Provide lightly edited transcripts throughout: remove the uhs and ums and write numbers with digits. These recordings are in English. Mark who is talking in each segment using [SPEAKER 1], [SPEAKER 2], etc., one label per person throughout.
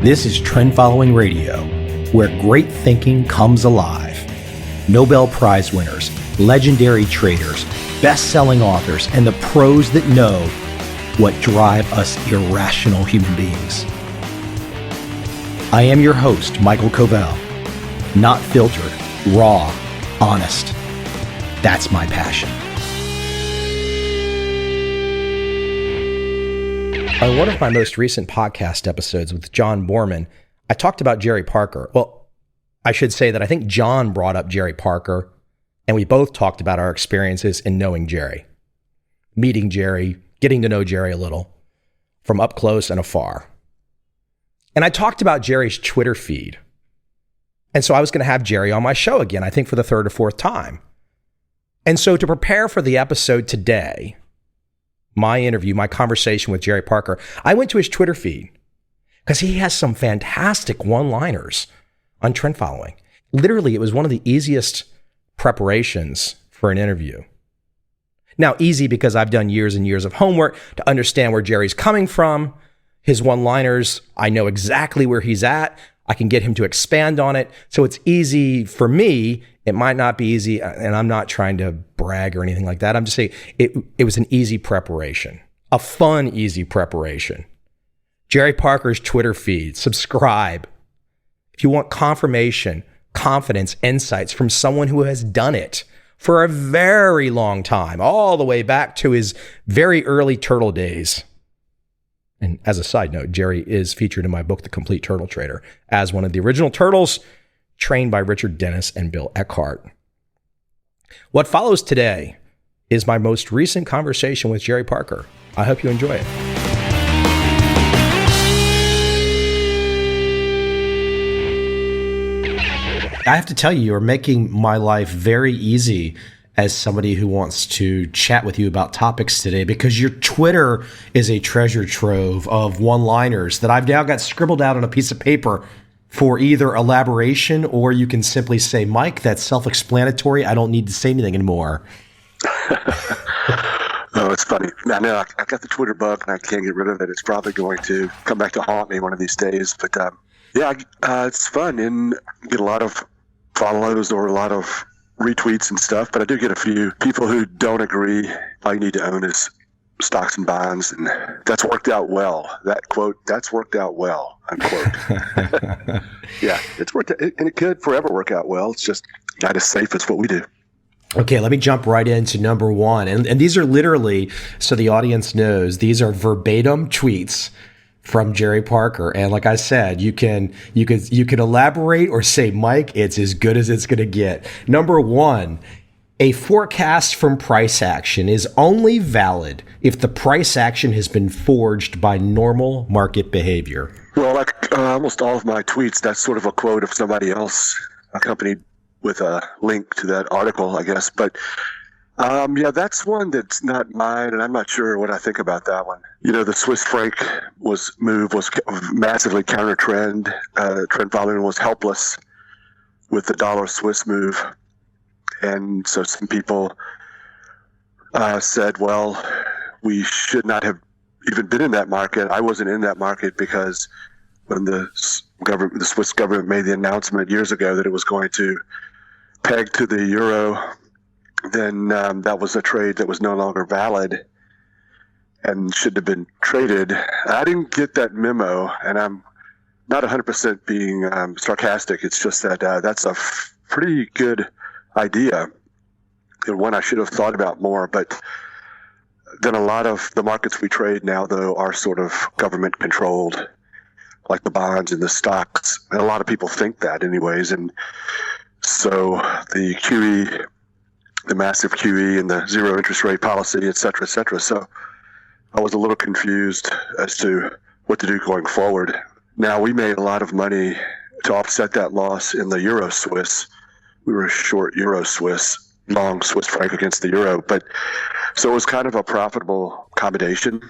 [SPEAKER 1] This is Trend Following Radio, where great thinking comes alive. Nobel Prize winners, legendary traders, best-selling authors, and the pros that know what drive us irrational human beings. I am your host, Michael Covel. Not filtered, raw, honest. That's my passion. On one of my most recent podcast episodes with John Borman, I talked about Jerry Parker. Well, I should say that I think John brought up Jerry Parker, and we both talked about our experiences in knowing Jerry, meeting Jerry, getting to know Jerry a little from up close and afar. And I talked about Jerry's Twitter feed. And so I was going to have Jerry on my show again, I think for the third or fourth time. And so to prepare for the episode today, my interview, my conversation with Jerry Parker, I went to his Twitter feed because he has some fantastic one-liners on trend following. Literally, it was one of the easiest preparations for an interview. Now, easy because I've done years and years of homework to understand where Jerry's coming from. His one-liners, I know exactly where he's at. I can get him to expand on it. So it's easy for me. It might not be easy, and I'm not trying to brag or anything like that. I'm just saying it was an easy preparation, a fun, easy preparation. Jerry Parker's Twitter feed, subscribe. If you want confirmation, confidence, insights from someone who has done it for a very long time, all the way back to his very early turtle days. And as a side note, Jerry is featured in my book, The Complete Turtle Trader, as one of the original turtles, trained by Richard Dennis and Bill Eckhart. What follows today is my most recent conversation with Jerry Parker. I hope you enjoy it. I have to tell you, you're making my life very easy as somebody who wants to chat with you about topics today, because your Twitter is a treasure trove of one-liners that I've now got scribbled out on a piece of paper for either elaboration, or you can simply say, Mike, that's self-explanatory. I don't need to say anything anymore.
[SPEAKER 2] Oh, it's funny. I know I got the Twitter bug and I can't get rid of it. It's probably going to come back to haunt me one of these days. But it's fun, and you get a lot of follows or a lot of retweets and stuff. But I do get a few people who don't agree. All you need to own is stocks and bonds, and that's worked out well. That quote, that's worked out well, unquote. Yeah, it's worked out, and it could forever work out well. It's just not as safe as what we do.
[SPEAKER 1] Okay, let me jump right into number one. And these are literally, so the audience knows, these are verbatim tweets from Jerry Parker. And like I said, you can elaborate or say, Mike, it's as good as it's going to get. Number one, a forecast from price action is only valid if the price action has been forged by normal market behavior.
[SPEAKER 2] Well, like almost all of my tweets, that's sort of a quote of somebody else, accompanied with a link to that article, I guess. But that's one that's not mine, and I'm not sure what I think about that one. You know, the Swiss Franc was massively counter trend. Trend following was helpless with the dollar Swiss move. And so some people said, well, we should not have even been in that market. I wasn't in that market because when the Swiss government made the announcement years ago that it was going to peg to the euro, then that was a trade that was no longer valid and should have been traded. I didn't get that memo, and I'm not 100% being sarcastic. It's just that that's a pretty good idea, and one I should have thought about more. But then a lot of the markets we trade now, though, are sort of government controlled, like the bonds and the stocks. And a lot of people think that anyways. And so the QE, the massive QE and the zero interest rate policy, et cetera, et cetera. So I was a little confused as to what to do going forward. Now, we made a lot of money to offset that loss in the Euro Swiss. We were short Euro Swiss, long Swiss franc against the euro. But so it was kind of a profitable combination,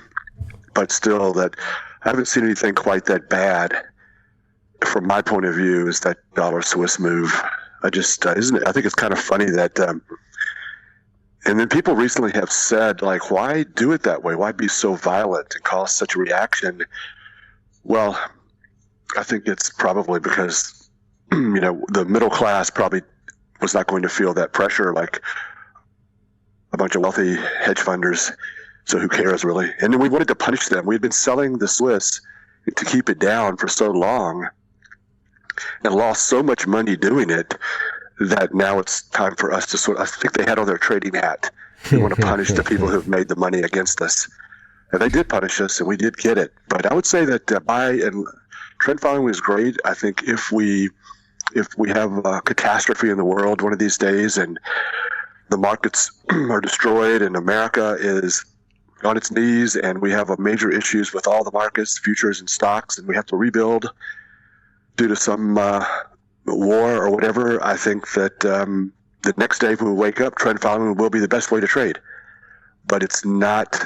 [SPEAKER 2] but still that I haven't seen anything quite that bad from my point of view is that dollar Swiss move. I just, I think it's kind of funny that, and then people recently have said, like, why do it that way? Why be so violent and cause such a reaction? Well, I think it's probably because, the middle class probably was not going to feel that pressure like a bunch of wealthy hedge funders. So who cares, really? And then we wanted to punish them. We had been selling the Swiss to keep it down for so long and lost so much money doing it that now it's time for us to I think they had on their trading hat. They want to punish the people who have made the money against us. And they did punish us, and we did get it. But I would say that buy and trend following is great. I think if we have a catastrophe in the world one of these days and the markets are destroyed and America is on its knees and we have major issues with all the markets, futures and stocks, and we have to rebuild due to some war or whatever, I think that the next day when we wake up, trend following will be the best way to trade. But it's not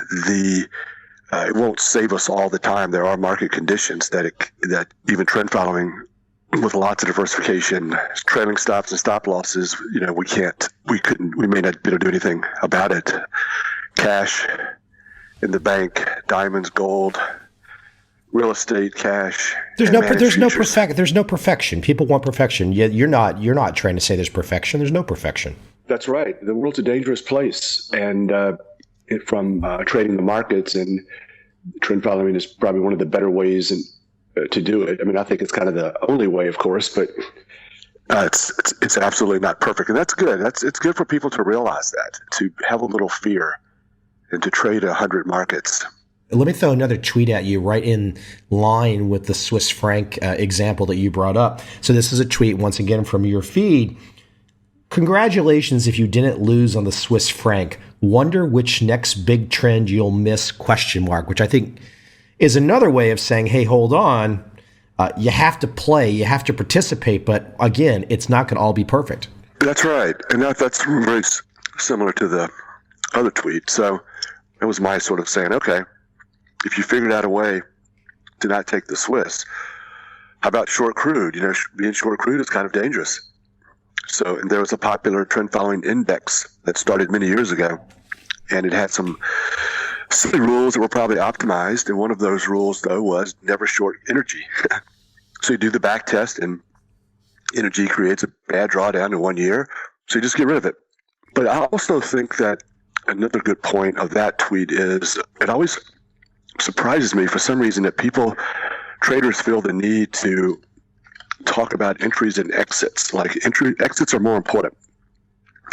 [SPEAKER 2] it won't save us all the time. There are market conditions that even trend following with lots of diversification, trailing stops and stop losses, we may not be able to do anything about it. Cash in the bank, diamonds, gold, real estate, cash.
[SPEAKER 1] There's no perfection. People want perfection. Yet you're not trying to say there's perfection. There's no perfection.
[SPEAKER 2] That's right. The world's a dangerous place, and from trading the markets, and trend following is probably one of the better ways to do it. I mean, I think it's kind of the only way, of course, but it's absolutely not perfect, and that's good. It's good for people to realize that, to have a little fear, and to trade 100 markets.
[SPEAKER 1] Let me throw another tweet at you right in line with the Swiss franc example that you brought up. So this is a tweet once again from your feed. Congratulations if you didn't lose on the Swiss franc. Wonder which next big trend you'll miss, ? Which I think is another way of saying, hey, hold on. You have to play, you have to participate, but again, it's not going to all be perfect.
[SPEAKER 2] That's right. And that's very similar to the other tweet. So it was my sort of saying, okay, if you figured out a way to not take the Swiss, how about short crude? Being short crude is kind of dangerous. So, and there was a popular trend following index that started many years ago, and it had some silly rules that were probably optimized. And one of those rules, though, was never short energy. So you do the back test, and energy creates a bad drawdown in 1 year. So you just get rid of it. But I also think that another good point of that tweet is it always surprises me for some reason that traders feel the need to talk about entries and exits. Like exits are more important.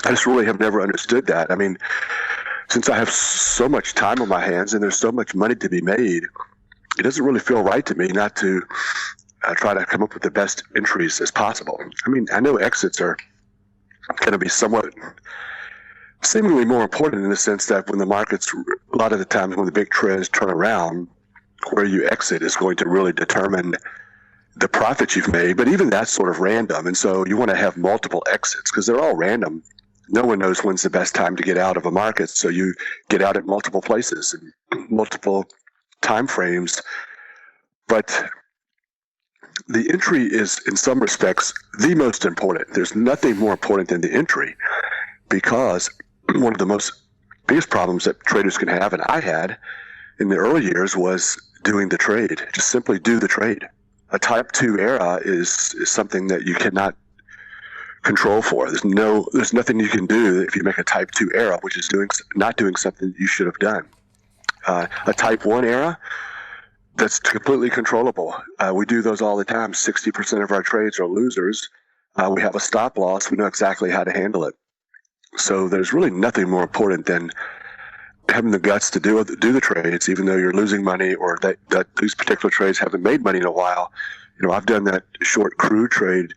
[SPEAKER 2] I just really have never understood that. I mean, since I have so much time on my hands and there's so much money to be made, it doesn't really feel right to me not to try to come up with the best entries as possible. I mean, I know exits are going to be somewhat seemingly more important in the sense that when the markets, a lot of the times when the big trends turn around, where you exit is going to really determine the profits you've made. But even that's sort of random. And so you want to have multiple exits because they're all random. No one knows when's the best time to get out of a market. So you get out at multiple places and multiple time frames. But the entry is, in some respects, the most important. There's nothing more important than the entry, because one of the biggest problems that traders can have, and I had in the early years, was doing the trade. Just simply do the trade. A type 2 error is something that you cannot control for. There's nothing you can do if you make a type 2 error, which is not doing something you should have done. A type 1 error, that's completely controllable. We do those all the time. 60% of our trades are losers. We have a stop loss. We know exactly how to handle it. So there's really nothing more important than having the guts to do the trades, even though you're losing money or that these particular trades haven't made money in a while. I've done that short crude trade,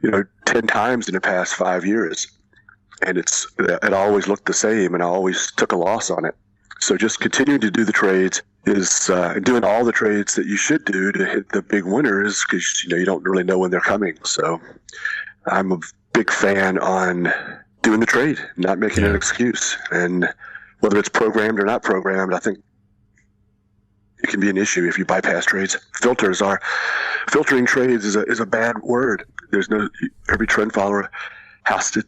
[SPEAKER 2] 10 times in the past 5 years, and it always looked the same, and I always took a loss on it. So just continuing to do the trades is doing all the trades that you should do to hit the big winners, because you don't really know when they're coming. So I'm a big fan on doing the trade, not making an excuse. And whether it's programmed or not programmed, I think it can be an issue if you bypass trades. Filtering trades is a bad word. Every trend follower has to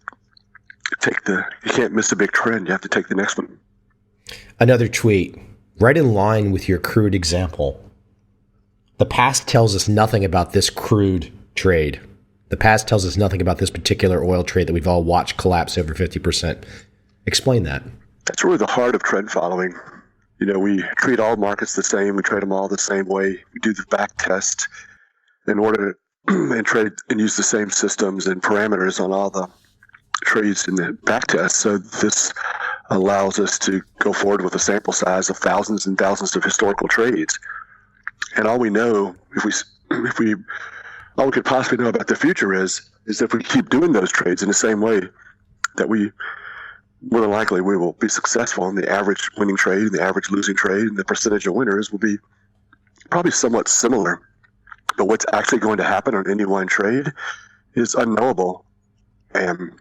[SPEAKER 2] you can't miss a big trend. You have to take the next one.
[SPEAKER 1] Another tweet, right in line with your crude example. The past tells us nothing about this crude trade. The past tells us nothing about this particular oil trade that we've all watched collapse over 50%. Explain that.
[SPEAKER 2] That's really the heart of trend following. We treat all markets the same. We trade them all the same way. We do the back test in order to and trade and use the same systems and parameters on all the trades in the back test. So this allows us to go forward with a sample size of thousands and thousands of historical trades. And all we know, all we could possibly know about the future is if we keep doing those trades in the same way, that more than likely we will be successful, and the average winning trade and the average losing trade and the percentage of winners will be probably somewhat similar. But what's actually going to happen on any one trade is unknowable and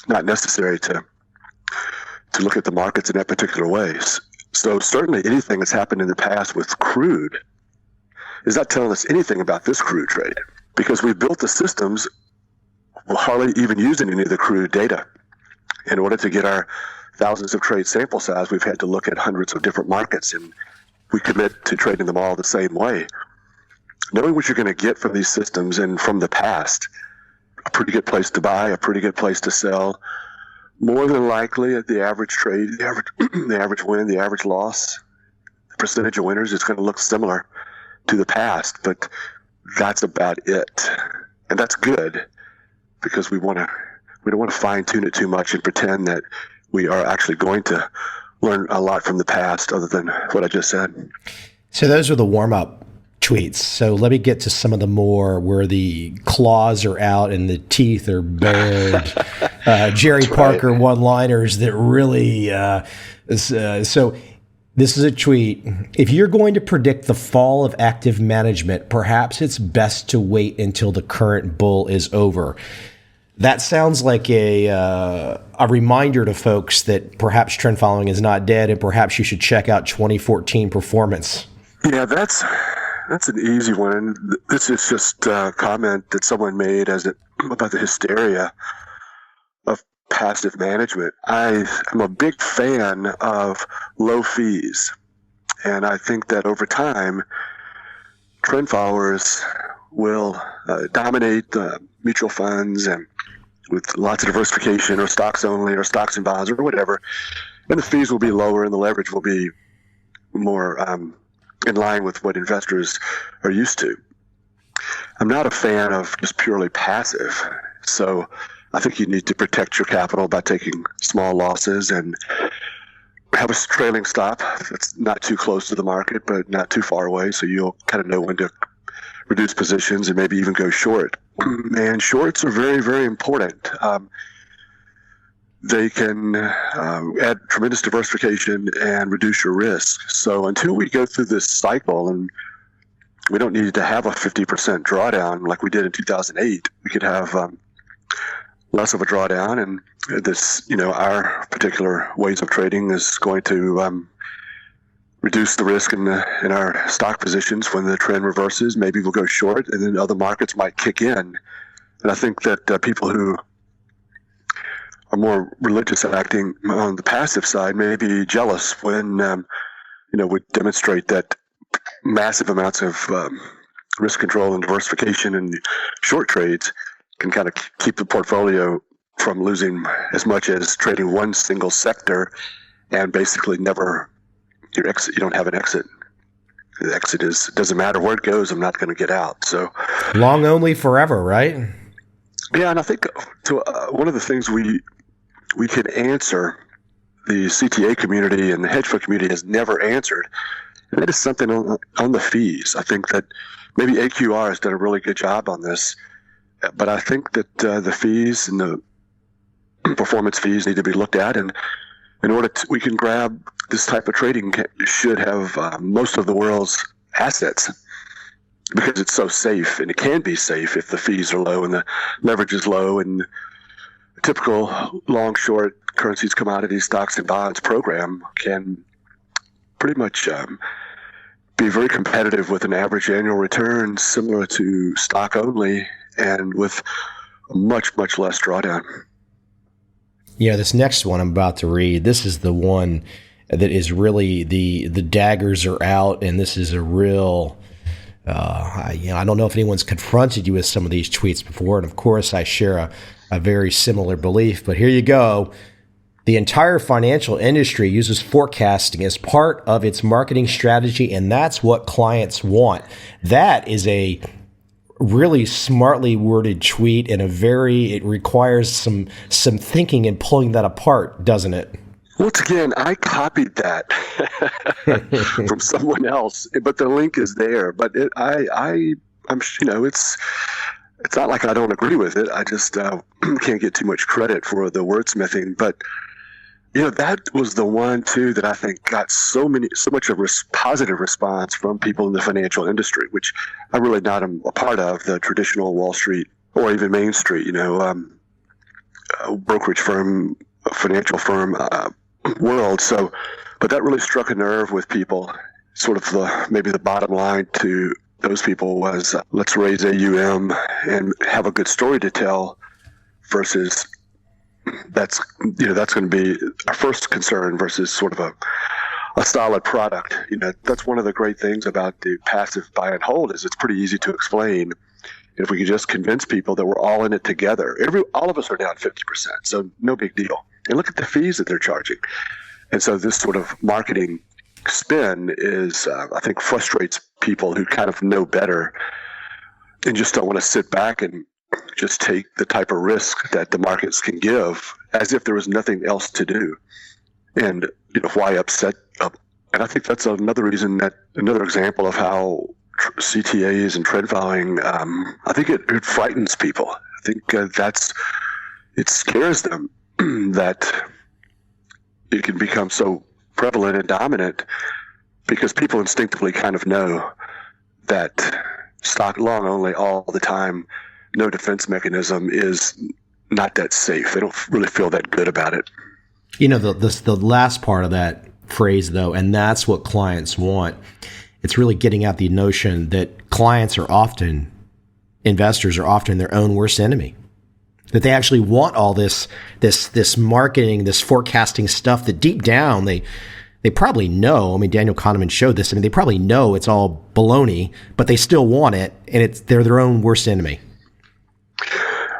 [SPEAKER 2] not necessary to look at the markets in that particular way. So certainly anything that's happened in the past with crude is not telling us anything about this crude trade, because we built the systems hardly even using any of the crude data. In order to get our thousands of trade sample size, we've had to look at hundreds of different markets, and we commit to trading them all the same way. Knowing what you're going to get from these systems and from the past, a pretty good place to buy, a pretty good place to sell. More than likely, at the average trade, the average win, the average loss, the percentage of winners is going to look similar to the past, but that's about it. And that's good, because we don't want to fine tune it too much and pretend that we are actually going to learn a lot from the past other than what I just said.
[SPEAKER 1] So those are the warm-up tweets. So let me get to some of the more where the claws are out and the teeth are bared. Jerry Parker one-liners that really so this is a tweet. If you're going to predict the fall of active management, perhaps it's best to wait until the current bull is over. That sounds like a reminder to folks that perhaps trend following is not dead, and perhaps you should check out 2014 performance.
[SPEAKER 2] Yeah, that's an easy one. This is just a comment that someone made about the hysteria of passive management. I'm a big fan of low fees, and I think that over time, trend followers will dominate mutual funds and with lots of diversification, or stocks only, or stocks and bonds, or whatever. And the fees will be lower and the leverage will be more in line with what investors are used to. I'm not a fan of just purely passive. So I think you need to protect your capital by taking small losses and have a trailing stop that's not too close to the market, but not too far away. So you'll kind of know when to reduce positions and maybe even go short. And shorts are very, very important. They can add tremendous diversification and reduce your risk. So until we go through this cycle, and we don't need to have a 50% drawdown like we did in 2008, we could have less of a drawdown. And this, our particular ways of trading is going to reduce the risk in our stock positions. When the trend reverses, maybe we'll go short, and then other markets might kick in. And I think that people who are more religious and acting on the passive side may be jealous when, would demonstrate that massive amounts of risk control and diversification and short trades can kind of keep the portfolio from losing as much as trading one single sector and basically never your exit. You don't have an exit. The exit doesn't matter where it goes. I'm not going to get out. So
[SPEAKER 1] long only forever, right?
[SPEAKER 2] Yeah, and I think one of the things we can answer, the CTA community and the hedge fund community has never answered, and that is something on the fees. I think that maybe AQR has done a really good job on this, but I think that the fees and the performance fees need to be looked at, and in order we can grab this type of trading, should have most of the world's assets, because it's so safe, and it can be safe if the fees are low and the leverage is low, and a typical long short currencies, commodities, stocks and bonds program can pretty much be very competitive with an average annual return similar to stock only, and with much, much less drawdown.
[SPEAKER 1] Yeah, this next one I'm about to read, this is the one that is really the daggers are out, and this is a real I don't know if anyone's confronted you with some of these tweets before, and of course I share a very similar belief, but here you go. The entire financial industry uses forecasting as part of its marketing strategy, and that's what clients want. That is a really smartly worded tweet, and it requires some thinking and pulling that apart, doesn't it?
[SPEAKER 2] Once again, I copied that from someone else, but the link is there. But it's not like I don't agree with it. I just can't get too much credit for the wordsmithing. But that was the one too that I think got so much of a positive response from people in the financial industry, which I really not am a part of, the traditional Wall Street or even Main Street, brokerage firm, financial firm world. So, but that really struck a nerve with people. Sort of maybe the bottom line to those people was let's raise AUM and have a good story to tell versus that's going to be our first concern versus sort of a solid product. That's one of the great things about the passive buy and hold is it's pretty easy to explain. If we could just convince people that we're all in it together, all of us are down 50%, so no big deal. And look at the fees that they're charging. And so this sort of marketing spin is, I think, frustrates people who kind of know better and just don't want to sit back and just take the type of risk that the markets can give as if there was nothing else to do. And, why upset? And I think that's another example of how CTAs and trend following, I think it frightens people. I think it scares them that it can become so prevalent and dominant because people instinctively kind of know that stock long only all the time, no defense mechanism is not that safe. They don't really feel that good about it.
[SPEAKER 1] The last part of that phrase, though, and that's what clients want. It's really getting at the notion that investors are often their own worst enemy. That they actually want all this marketing, this forecasting stuff that deep down they probably know. I mean, Daniel Kahneman showed this. I mean, they probably know it's all baloney, but they still want it, and they're their own worst enemy.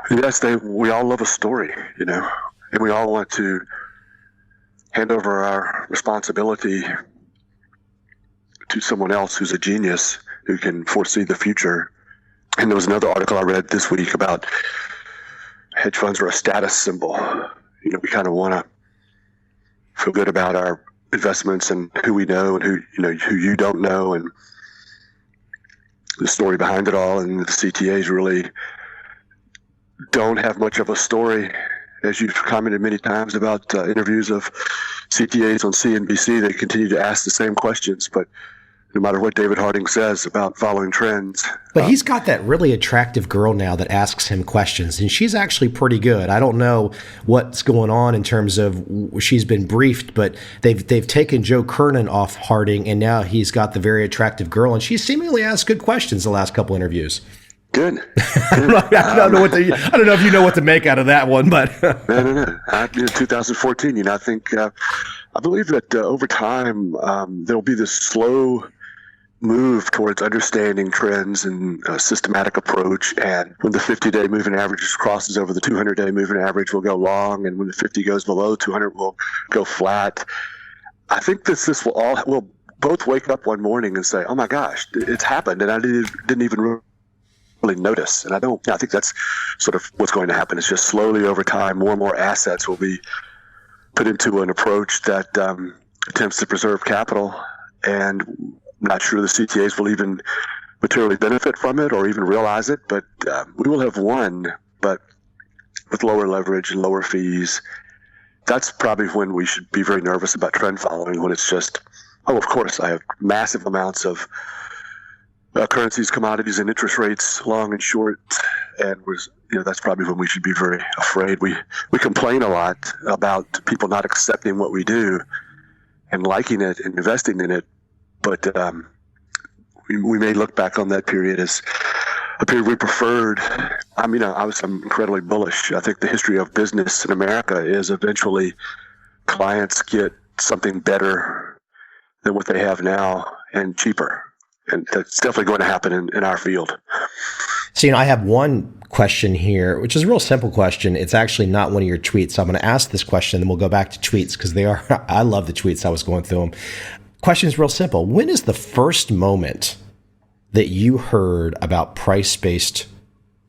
[SPEAKER 2] Yes, we all love a story, and we all want to hand over our responsibility to someone else who's a genius who can foresee the future. And there was another article I read this week about hedge funds are a status symbol. We kind of want to feel good about our investments and who we know and who you don't know, and the story behind it all. And the CTAs really don't have much of a story. As you've commented many times about interviews of CTAs on CNBC, they continue to ask the same questions, but no matter what David Harding says about following trends.
[SPEAKER 1] But he's got that really attractive girl now that asks him questions, and she's actually pretty good. I don't know what's going on in terms of she's been briefed, but they've taken Joe Kernan off Harding, and now he's got the very attractive girl, and she seemingly asked good questions the last couple interviews.
[SPEAKER 2] Good.
[SPEAKER 1] I don't know if you know what to make out of that one, but
[SPEAKER 2] no. 2014. I think I believe that over time there'll be this slow move towards understanding trends and a systematic approach. And when the 50-day moving average crosses over the 200-day moving average, will go long, and when the 50 goes below 200, will go flat. I think this will both wake up one morning and say, "Oh my gosh, it's happened," and I didn't even really notice. And I think that's sort of what's going to happen. It's just slowly over time, more and more assets will be put into an approach that attempts to preserve capital, and I'm not sure the CTAs will even materially benefit from it or even realize it, but we will have won, but with lower leverage and lower fees. That's probably when we should be very nervous about trend following, when it's just, of course, I have massive amounts of currencies, commodities, and interest rates, long and short, and that's probably when we should be very afraid. We complain a lot about people not accepting what we do and liking it and investing in it, but we may look back on that period as a period we preferred. I'm incredibly bullish. I think the history of business in America is eventually clients get something better than what they have now and cheaper. And that's definitely going to happen in our field.
[SPEAKER 1] So, I have one question here, which is a real simple question. It's actually not one of your tweets. So I'm going to ask this question, and we'll go back to tweets because I love the tweets. I was going through them. Question is real simple. When is the first moment that you heard about price-based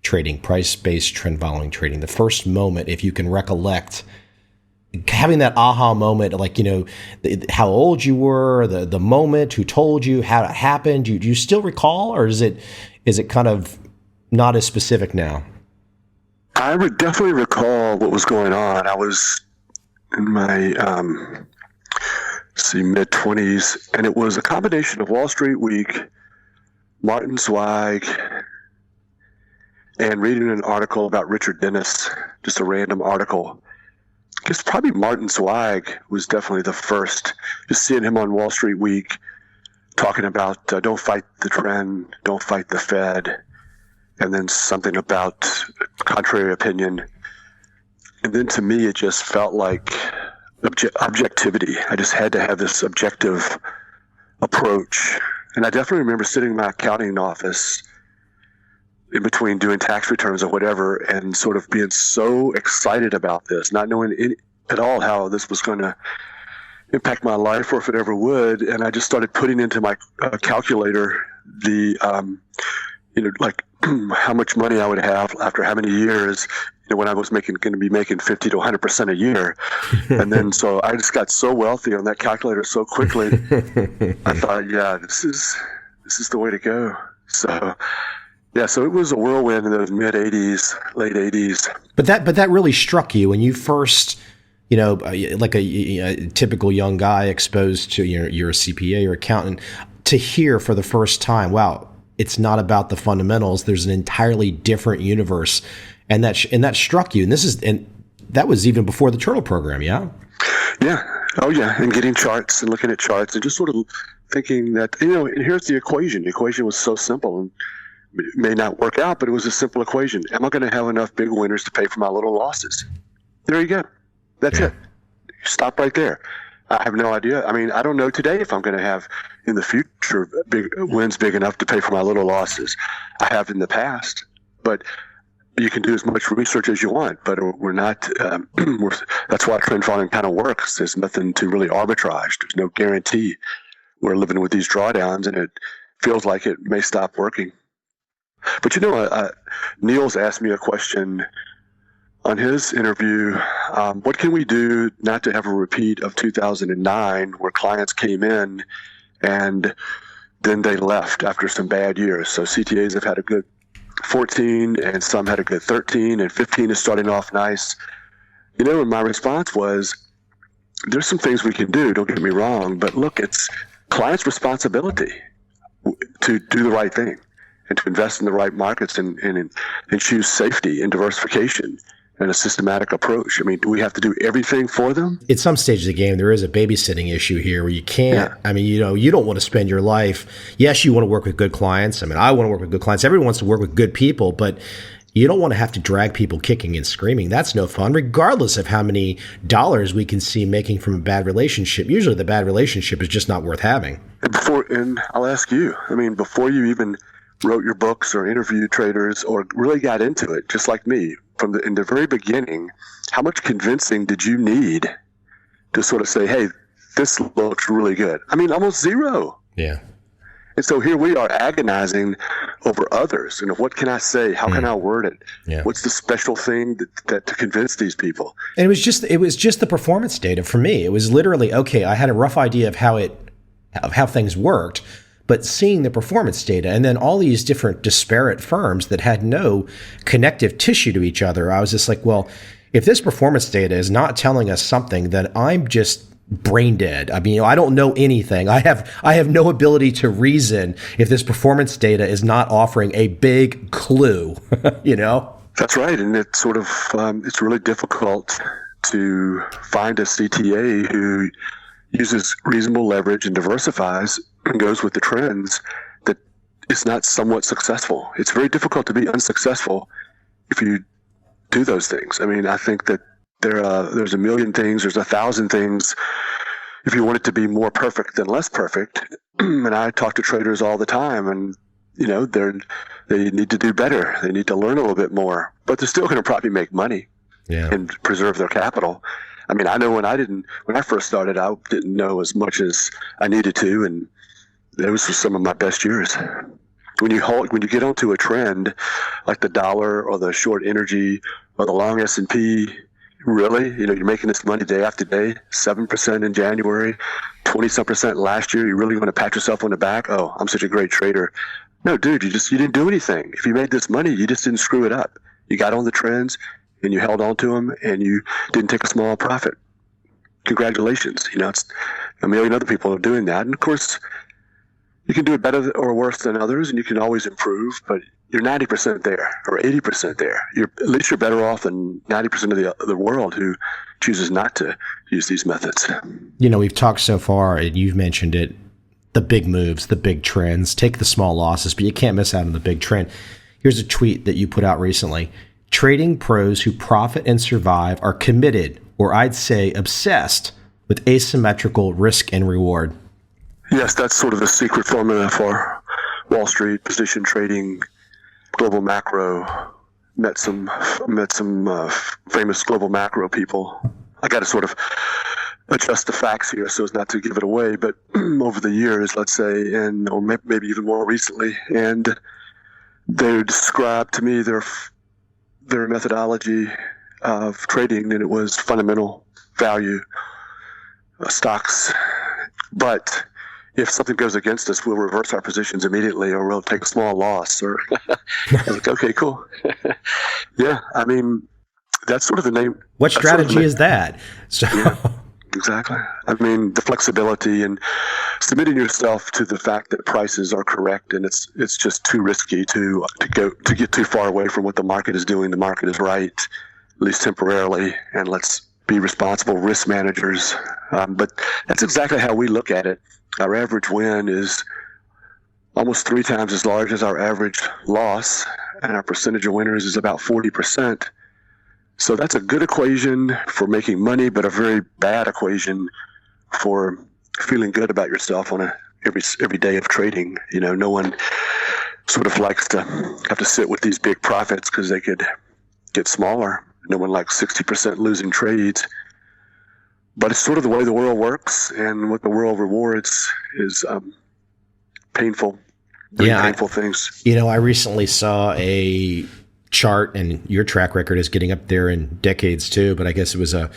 [SPEAKER 1] trading, price-based trend following trading? The first moment, if you can recollect, having that aha moment, like, how old you were, the moment, who told you, how it happened. Do you still recall, or is it kind of not as specific now?
[SPEAKER 2] I would definitely recall what was going on. I was in my mid-20s, and it was a combination of Wall Street Week, Martin Zweig, and reading an article about Richard Dennis, just a random article. I guess probably Martin Zweig was definitely the first. Just seeing him on Wall Street Week talking about don't fight the trend, don't fight the Fed, and then something about contrary opinion. And then to me, it just felt like objectivity. I just had to have this objective approach. And I definitely remember sitting in my accounting office in between doing tax returns or whatever, and sort of being so excited about this, not knowing at all how this was going to impact my life or if it ever would. And I just started putting into my calculator the, like how much money I would have after how many years, when I was going to be making 50 to 100% a year. And then, so I just got so wealthy on that calculator so quickly. I thought, yeah, this is the way to go. So, yeah, so it was a whirlwind in those mid 80s, late 80s.
[SPEAKER 1] But that really struck you when you first, like a typical young guy exposed to, you're a CPA or accountant, to hear for the first time, wow, it's not about the fundamentals. There's an entirely different universe. And that struck you. And that was even before the Turtle program, yeah?
[SPEAKER 2] Yeah. Oh, yeah. And getting charts and looking at charts and just sort of thinking that, and here's the equation. The equation was so simple, and it may not work out, but it was a simple equation. Am I going to have enough big winners to pay for my little losses? There you go. That's it. Stop right there. I have no idea. I mean, I don't know today if I'm going to have in the future big wins big enough to pay for my little losses. I have in the past, but you can do as much research as you want, but we're not. That's why trend following kind of works. There's nothing to really arbitrage. There's no guarantee. We're living with these drawdowns, and it feels like it may stop working. But Niels asked me a question on his interview. What can we do not to have a repeat of 2009, where clients came in and then they left after some bad years? So CTAs have had a good 14, and some had a good 13, and 15 is starting off nice. And my response was, there's some things we can do, don't get me wrong, but look, it's clients' responsibility to do the right thing and to invest in the right markets and choose safety and diversification and a systematic approach. I mean, do we have to do everything for them?
[SPEAKER 1] At some stage of the game, there is a babysitting issue here where you can't, I mean, you don't want to spend your life. Yes, you want to work with good clients. I mean, I want to work with good clients. Everyone wants to work with good people, but you don't want to have to drag people kicking and screaming. That's no fun, regardless of how many dollars we can see making from a bad relationship. Usually the bad relationship is just not worth having.
[SPEAKER 2] And I'll ask you, I mean, before you even wrote your books or interviewed traders or really got into it, just like me, in the very beginning, how much convincing did you need to sort of say, hey, this looks really good? I mean, almost zero.
[SPEAKER 1] Yeah.
[SPEAKER 2] And so here we are agonizing over others. What can I say? How can I word it?
[SPEAKER 1] Yeah.
[SPEAKER 2] What's the special thing that to convince these people?
[SPEAKER 1] And it was just the performance data for me. It was literally, okay, I had a rough idea of how things worked, but seeing the performance data and then all these different disparate firms that had no connective tissue to each other, I was just like, well, if this performance data is not telling us something, then I'm just brain dead. I mean, I don't know anything. I have no ability to reason if this performance data is not offering a big clue,
[SPEAKER 2] That's right. And it's sort of, it's really difficult to find a CTA who uses reasonable leverage and diversifies and goes with the trends that is not somewhat successful. It's very difficult to be unsuccessful if you do those things. I mean, I think that there's a million things, there's 1,000 things. If you want it to be more perfect than less perfect, and I talk to traders all the time, and they need to do better. They need to learn a little bit more, but they're still going to probably make money and preserve their capital. I mean, I know when I first started, I didn't know as much as I needed to, and those were some of my best years. When you get onto a trend like the dollar or the short energy or the long S&P, really, you're making this money day after day, 7% in January, 20-some% last year. You really want to pat yourself on the back? Oh, I'm such a great trader. No, dude, you didn't do anything. If you made this money, you just didn't screw it up. You got on the trends and you held on to them and you didn't take a small profit. Congratulations. It's a million other people are doing that. And of course, you can do it better or worse than others, and you can always improve, but you're 90% there or 80% there. At least you're better off than 90% of the world who chooses not to use these methods.
[SPEAKER 1] We've talked so far, and you've mentioned it, the big moves, the big trends, take the small losses, but you can't miss out on the big trend. Here's a tweet that you put out recently. Trading pros who profit and survive are committed, or I'd say obsessed, with asymmetrical risk and reward.
[SPEAKER 2] Yes, that's sort of the secret formula for Wall Street, position trading, global macro. Met some famous global macro people. I got to sort of adjust the facts here so as not to give it away, but over the years, let's say, or maybe even more recently, and they described to me their methodology of trading, and it was fundamental value stocks. But if something goes against us, we'll reverse our positions immediately, or we'll take a small loss. Or I was like, okay, cool. Yeah, I mean, that's sort of the name.
[SPEAKER 1] What strategy is that? So.
[SPEAKER 2] Yeah, exactly. I mean, the flexibility and submitting yourself to the fact that prices are correct, and it's just too risky to get too far away from what the market is doing. The market is right, at least temporarily, and let's be responsible risk managers. But that's exactly how we look at it. Our average win is almost 3 times as large as our average loss, and our percentage of winners is about 40%. So that's a good equation for making money, but a very bad equation for feeling good about yourself on every day of trading. No one sort of likes to have to sit with these big profits because they could get smaller. No one likes 60% losing trades. But it's sort of the way the world works, and what the world rewards is painful things.
[SPEAKER 1] I recently saw a chart, and your track record is getting up there in decades too, but I guess it was a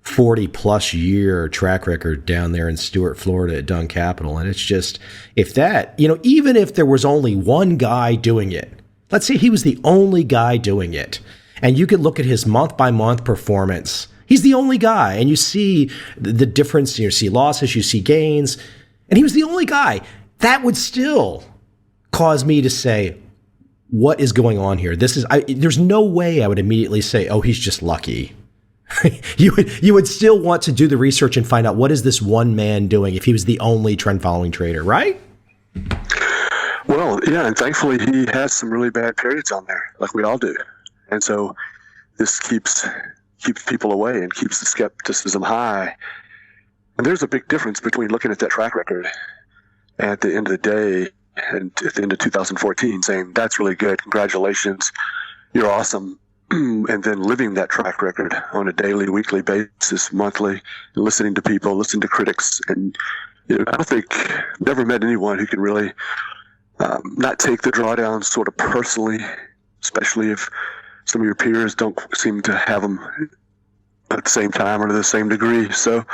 [SPEAKER 1] 40-plus year track record down there in Stuart, Florida at Dunn Capital. And it's just, even if there was only one guy doing it, let's say he was the only guy doing it, and you could look at his month-by-month performance. He's the only guy, and you see the difference. You see losses, you see gains, and he was the only guy. That would still cause me to say, what is going on here? There's no way I would immediately say, oh, he's just lucky. You would still want to do the research and find out, what is this one man doing if he was the only trend following trader, right?
[SPEAKER 2] Well, yeah, and thankfully he has some really bad periods on there, like we all do. And so this keeps people away and keeps the skepticism high. And there's a big difference between looking at that track record at the end of the day and at the end of 2014 saying, that's really good, congratulations, you're awesome, and then living that track record on a daily, weekly basis, monthly, and listening to people, listening to critics. And never met anyone who can really not take the drawdowns sort of personally, especially if some of your peers don't seem to have them at the same time or to the same degree. So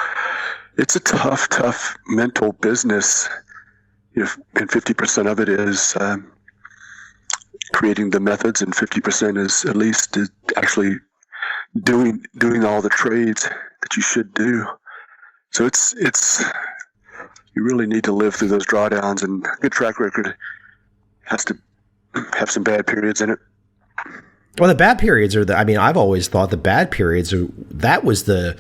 [SPEAKER 2] it's a tough mental business. And 50% of it is creating the methods, and 50% is at least actually doing all the trades that you should do. So it's you really need to live through those drawdowns, and a good track record has to have some bad periods in it.
[SPEAKER 1] Well, the bad periods are I've always thought the bad periods that was the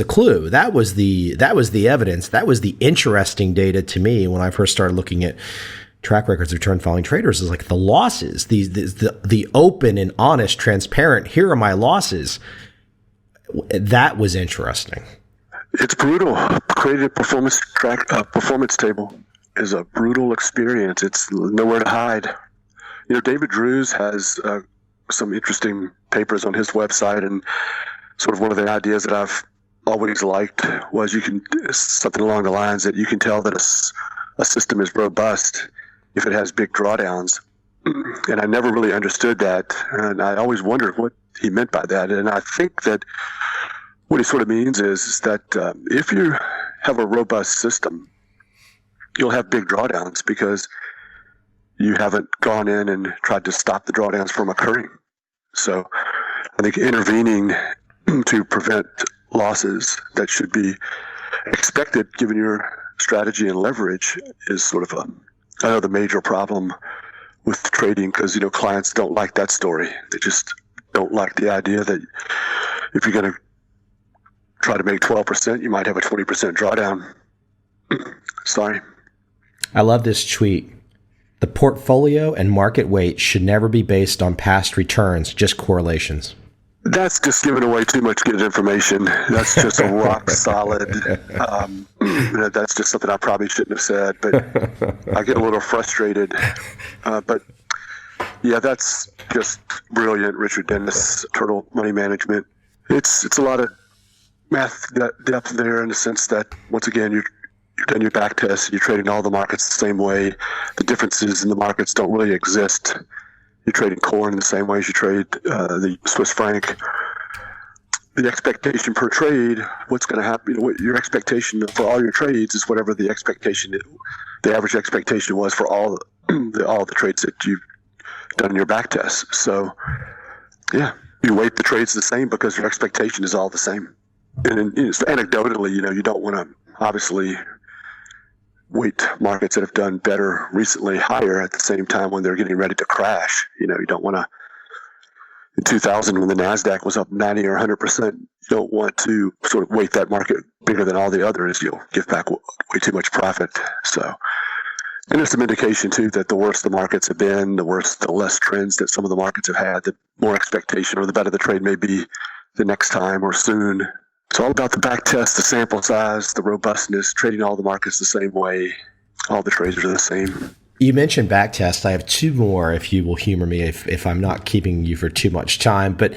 [SPEAKER 1] clue. That was the evidence. That was the interesting data to me when I first started looking at track records of trend following traders. Is like the losses, the open and honest, transparent. Here are my losses. That was interesting.
[SPEAKER 2] It's brutal. Created a performance table. is a brutal experience. It's nowhere to hide. David Drews has some interesting papers on his website, and sort of one of the ideas that I've always liked was something along the lines that you can tell that a system is robust if it has big drawdowns. And I never really understood that, and I always wondered what he meant by that. And I think that what he sort of means is that if you have a robust system, you'll have big drawdowns because you haven't gone in and tried to stop the drawdowns from occurring. So I think intervening to prevent losses that should be expected given your strategy and leverage is sort of another major problem with trading, because clients don't like that story. They just don't like the idea that if you're going to try to make 12%, you might have a 20% drawdown. Sorry.
[SPEAKER 1] I love this tweet. The portfolio and market weight should never be based on past returns, just correlations.
[SPEAKER 2] That's just giving away too much good information. That's just a rock solid. That's just something I probably shouldn't have said, but I get a little frustrated. But yeah, that's just brilliant, Richard Dennis, Turtle Money Management. It's a lot of math depth there in the sense that, once again, you've done your back test, you're trading all the markets the same way. The differences in the markets don't really exist. You're trading corn in the same way as you trade the Swiss Franc. The expectation per trade, what's going to happen, what your expectation for all your trades is whatever the average expectation was for all the trades that you've done in your back test. So, yeah, you weight the trades the same because your expectation is all the same. And anecdotally, you don't want to obviously weight markets that have done better recently higher at the same time when they're getting ready to crash. You don't want to, in 2000 when the NASDAQ was up 90 or 100%, you don't want to sort of weight that market bigger than all the others. You'll give back way too much profit. So, and there's some indication too that the worse the markets have been, the less trends that some of the markets have had, the more expectation or the better the trade may be the next time or soon. It's all about the back test, the sample size, the robustness, trading all the markets the same way. All the trades are the same.
[SPEAKER 1] You mentioned back test. I have two more, if you will humor me, if I'm not keeping you for too much time. But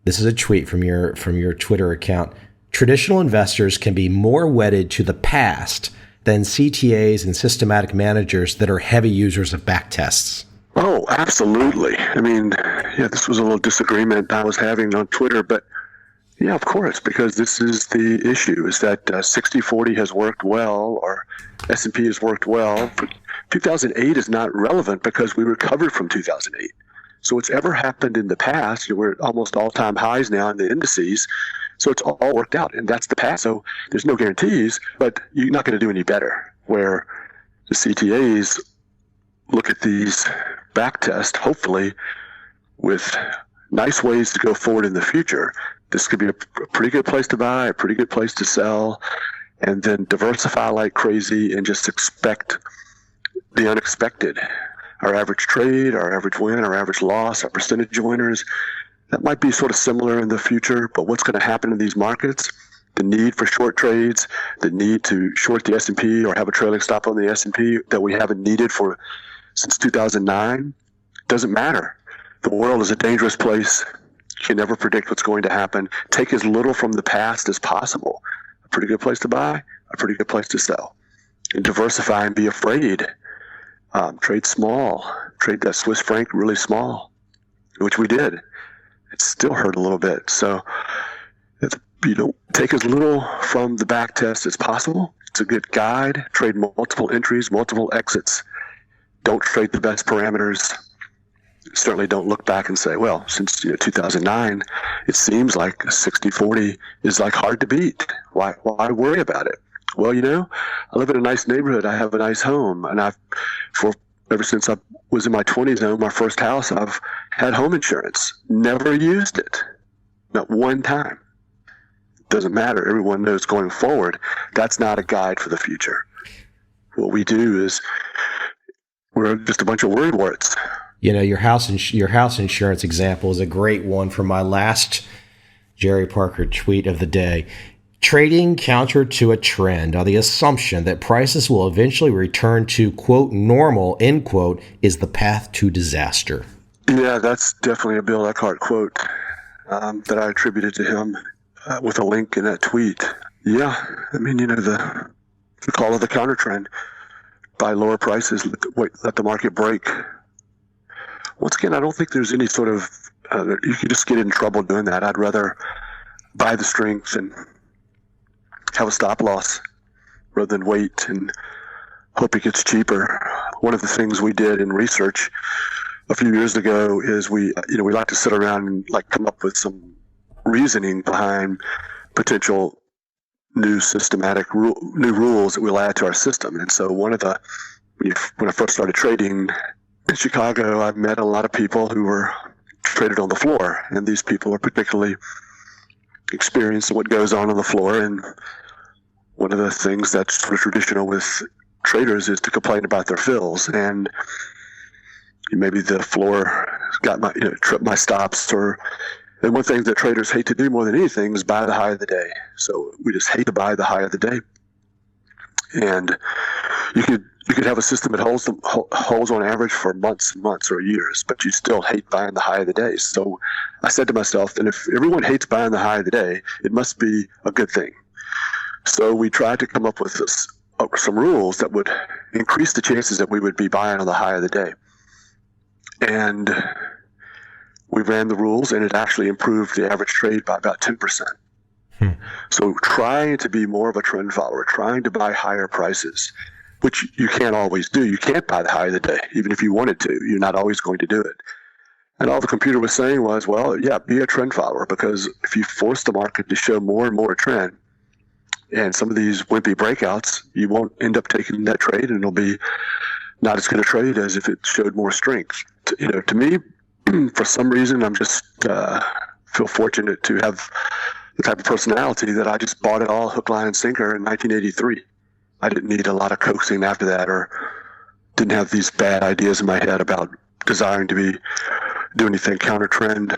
[SPEAKER 1] this is a tweet from your Twitter account. Traditional investors can be more wedded to the past than CTAs and systematic managers that are heavy users of back tests.
[SPEAKER 2] Oh, absolutely. I mean, yeah, this was a little disagreement I was having on Twitter, but yeah, of course, because this is the issue, is that 60-40 has worked well, or S&P has worked well. 2008 is not relevant because we recovered from 2008. So what's ever happened in the past, we're at almost all-time highs now in the indices, so it's all worked out, and that's the past. So there's no guarantees, but you're not going to do any better, where the CTAs look at these back tests, hopefully, with nice ways to go forward in the future. This could be a pretty good place to buy, a pretty good place to sell, and then diversify like crazy and just expect the unexpected. Our average trade, our average win, our average loss, our percentage of winners, that might be sort of similar in the future, but what's going to happen in these markets, the need for short trades, the need to short the S&P or have a trailing stop on the S&P that we haven't needed since 2009, doesn't matter. The world is a dangerous place. You can never predict what's going to happen. Take as little from the past as possible. A pretty good place to buy, a pretty good place to sell. And diversify and be afraid. Trade small. Trade that Swiss Franc really small, which we did. It still hurt a little bit. So, take as little from the back test as possible. It's a good guide. Trade multiple entries, multiple exits. Don't trade the best parameters. Certainly don't look back and say, well, since 2009, it seems like 60-40 is like hard to beat. Why worry about it? Well, I live in a nice neighborhood. I have a nice home, and ever since I was in my 20s, I owned my first house, I've had home insurance. Never used it, not one time. Doesn't matter. Everyone knows going forward, that's not a guide for the future. What we do is we're just a bunch of word warts.
[SPEAKER 1] Your house insurance example is a great one for my last Jerry Parker tweet of the day. Trading counter to a trend on the assumption that prices will eventually return to, quote, normal, end quote, is the path to disaster.
[SPEAKER 2] Yeah, that's definitely a Bill Eckhart quote that I attributed to him with a link in that tweet. Yeah, I mean, the call of the counter trend. Buy lower prices, let the market break. Once again, I don't think there's any sort of, you can just get in trouble doing that. I'd rather buy the strength and have a stop loss rather than wait and hope it gets cheaper. One of the things we did in research a few years ago is we like to sit around and come up with some reasoning behind potential new systematic new rules that we'll add to our system. And so when I first started trading in Chicago, I met a lot of people who were traded on the floor, and these people are particularly experienced in what goes on the floor. And one of the things that's sort of traditional with traders is to complain about their fills, and maybe the floor got tripped my stops, and one thing that traders hate to do more than anything is buy the high of the day. So we just hate to buy the high of the day. And you could have a system that holds on average for months and months or years, but you still hate buying the high of the day. So I said to myself, then if everyone hates buying the high of the day, it must be a good thing. So we tried to come up with some rules that would increase the chances that we would be buying on the high of the day. And we ran the rules, and it actually improved the average trade by about 10%. So trying to be more of a trend follower, trying to buy higher prices, which you can't always do. You can't buy the high of the day, even if you wanted to. You're not always going to do it. And all the computer was saying was, well, yeah, be a trend follower, because if you force the market to show more and more trend, and some of these wimpy breakouts, you won't end up taking that trade, and it'll be not as good a trade as if it showed more strength. To me, for some reason, I'm just feel fortunate to have the type of personality that I just bought it all hook, line, and sinker in 1983. I didn't need a lot of coaxing after that, or didn't have these bad ideas in my head about desiring to do anything counter trend.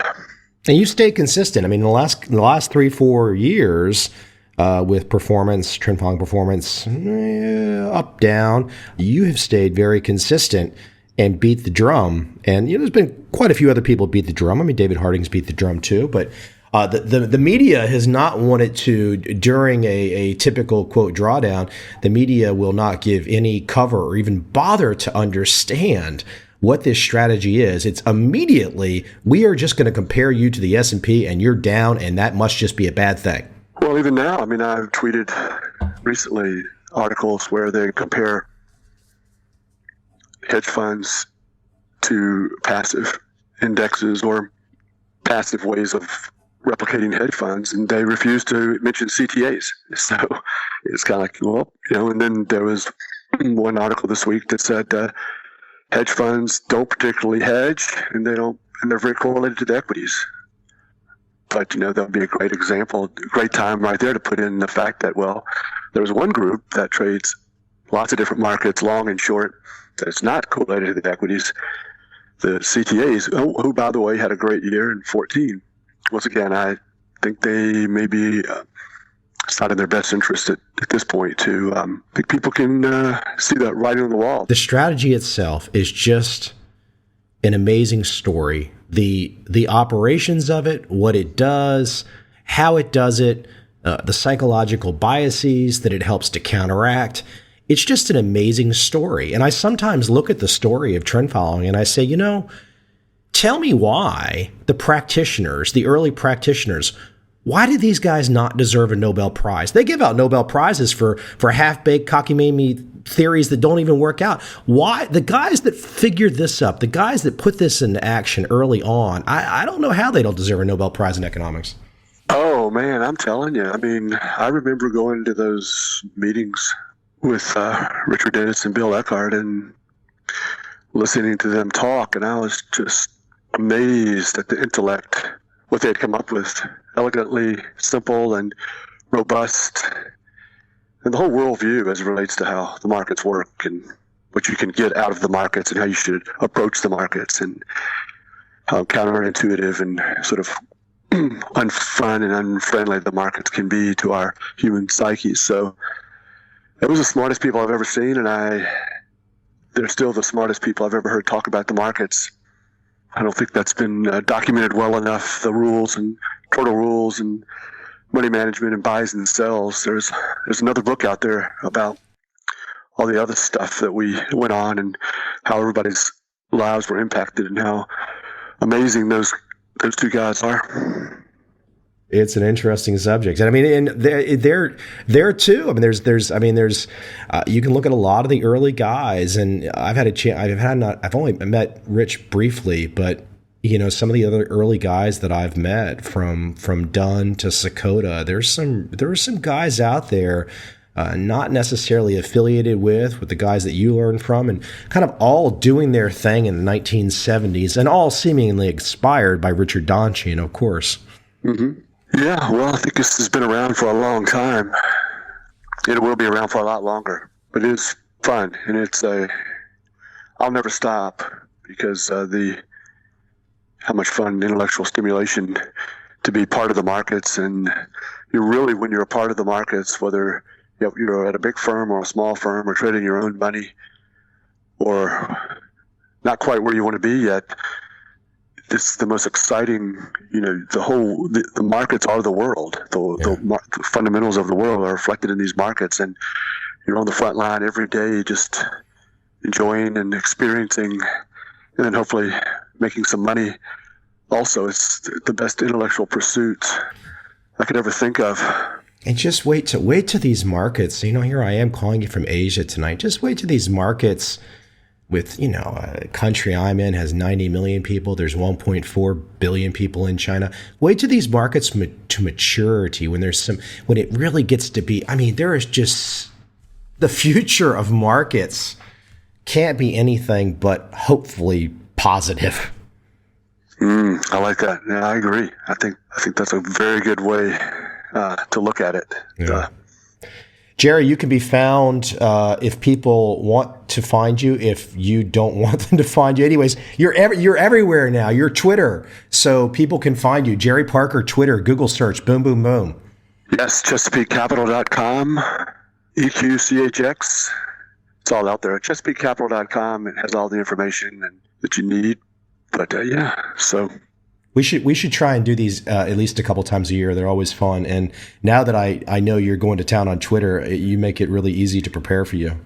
[SPEAKER 1] And you stayed consistent. I mean, in the last 3-4 years, with performance, trend following performance, up, down, you have stayed very consistent and beat the drum. And there's been quite a few other people beat the drum. I mean, David Harding's beat the drum too, but the media has not wanted to, during a typical, quote, drawdown, the media will not give any cover or even bother to understand what this strategy is. It's immediately, we are just going to compare you to the S&P and you're down, and that must just be a bad thing.
[SPEAKER 2] Well, even now, I mean, I've tweeted recently articles where they compare hedge funds to passive indexes or passive ways of replicating hedge funds, and they refuse to mention CTAs. So it's kind of like, well, and then there was one article this week that said hedge funds don't particularly hedge, and they're very correlated to the equities. But, that would be a great example, a great time right there to put in the fact that, well, there's one group that trades lots of different markets, long and short, that it's not correlated to the equities. The CTAs, who, by the way, had a great year in 2014. Once again, I think they may be, it's not in their best interest at this point to, I think people can see that writing on the wall.
[SPEAKER 1] The strategy itself is just an amazing story. The operations of it, what it does, how it does it, the psychological biases that it helps to counteract. It's just an amazing story. And I sometimes look at the story of trend following and I say, tell me why the practitioners, the early practitioners, why did these guys not deserve a Nobel Prize? They give out Nobel Prizes for half-baked cockamamie theories that don't even work out. Why? The guys that figured this up, the guys that put this into action early on, I don't know how they don't deserve a Nobel Prize in economics.
[SPEAKER 2] Oh, man, I'm telling you. I mean, I remember going to those meetings with Richard Dennis and Bill Eckhart and listening to them talk, and I was just amazed at the intellect, what they had come up with, elegantly simple and robust, and the whole worldview as it relates to how the markets work and what you can get out of the markets and how you should approach the markets and how counterintuitive and sort of unfun and unfriendly the markets can be to our human psyches. So it was the smartest people I've ever seen, and they're still the smartest people I've ever heard talk about the markets. I don't think that's been documented well enough, the rules and total rules and money management and buys and sells. There's another book out there about all the other stuff that we went on and how everybody's lives were impacted and how amazing those two guys are.
[SPEAKER 1] It's an interesting subject, and I mean, and there too. I mean, there's you can look at a lot of the early guys, and I've had a chance. I've only met Rich briefly, but you know, some of the other early guys that I've met from Dunn to Sakota, there were some guys out there, not necessarily affiliated with the guys that you learned from, and kind of all doing their thing in the 1970s, and all seemingly inspired by Richard Donchian, of course.
[SPEAKER 2] Mm-hmm. Yeah, well, I think this has been around for a long time. It will be around for a lot longer, but it's fun, and I'll never stop because how much fun intellectual stimulation to be part of the markets, and when you're a part of the markets, whether you're at a big firm or a small firm or trading your own money or not quite where you want to be yet, this is the most exciting, the markets are the world. The fundamentals of the world are reflected in these markets, and you're on the front line every day just enjoying and experiencing, and then hopefully making some money. Also, it's the best intellectual pursuit I could ever think of.
[SPEAKER 1] And just wait to these markets. Here I am calling you from Asia tonight. Just wait to these markets with, a country I'm in has 90 million people. There's 1.4 billion people in China. Wait to these markets to maturity when it really gets to be, there is just the future of markets can't be anything but hopefully positive.
[SPEAKER 2] I like that. Yeah, I agree. I think that's a very good way to look at it.
[SPEAKER 1] Yeah. Jerry, you can be found if people want to find you, if you don't want them to find you. Anyways, you're everywhere now. You're Twitter, so people can find you. Jerry Parker, Twitter, Google search, boom, boom, boom.
[SPEAKER 2] Yes, ChesapeakeCapital.com, EQCHX. It's all out there. ChesapeakeCapital.com. It has all the information that you need. But so
[SPEAKER 1] we should try and do these at least a couple times a year. They're always fun. And now that I know you're going to town on Twitter, you make it really easy to prepare for you.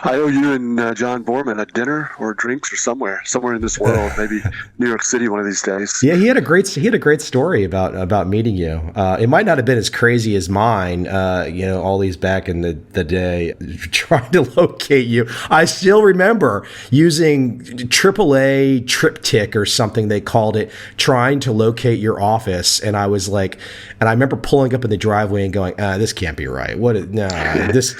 [SPEAKER 2] I owe you and John Borman a dinner or drinks or somewhere in this world, maybe New York City one of these days.
[SPEAKER 1] Yeah, he had a great story about meeting you. It might not have been as crazy as mine, all these back in the day, trying to locate you. I still remember using AAA Triptych or something they called it, trying to locate your office. And I was like, and I remember pulling up in the driveway and going, this can't be right. This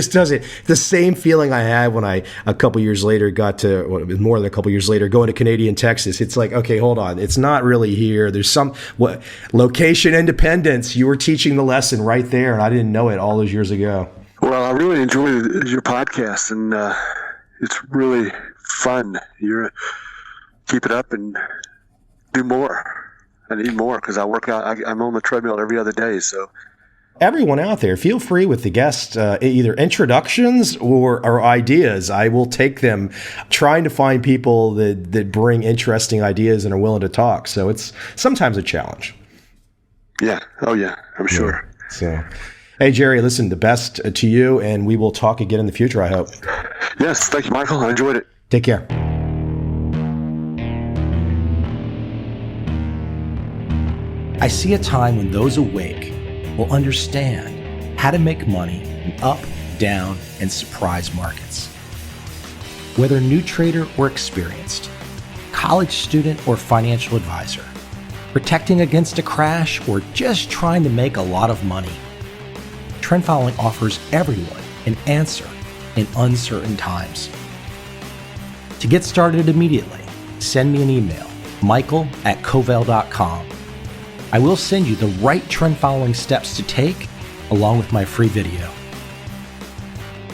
[SPEAKER 1] doesn't, the same feeling I had when I, a couple years later, got to, more than a couple years later, going to Canadian Texas. It's like, okay, hold on. It's not really here. There's location independence. You were teaching the lesson right there, and I didn't know it all those years ago.
[SPEAKER 2] Well, I really enjoy your podcast, and it's really fun. Keep it up and do more. I need more because I work out. I'm on the treadmill every other day, so.
[SPEAKER 1] Everyone out there, feel free with the guest, either introductions or ideas. I will take them, trying to find people that bring interesting ideas and are willing to talk. So it's sometimes a challenge.
[SPEAKER 2] Yeah. Oh, yeah. I'm sure.
[SPEAKER 1] So, hey, Jerry, listen, the best to you, and we will talk again in the future, I hope.
[SPEAKER 2] Yes. Thank you, Michael. I enjoyed it.
[SPEAKER 1] Take care. I see a time when those awake will understand how to make money in up, down, and surprise markets. Whether new trader or experienced, college student or financial advisor, protecting against a crash or just trying to make a lot of money, trend following offers everyone an answer in uncertain times. To get started immediately, send me an email, michael@covel.com. I will send you the right trend following steps to take along with my free video.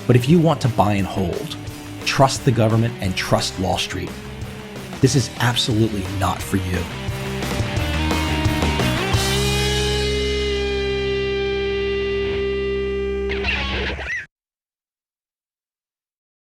[SPEAKER 1] But if you want to buy and hold, trust the government and trust Wall Street, this is absolutely not for you.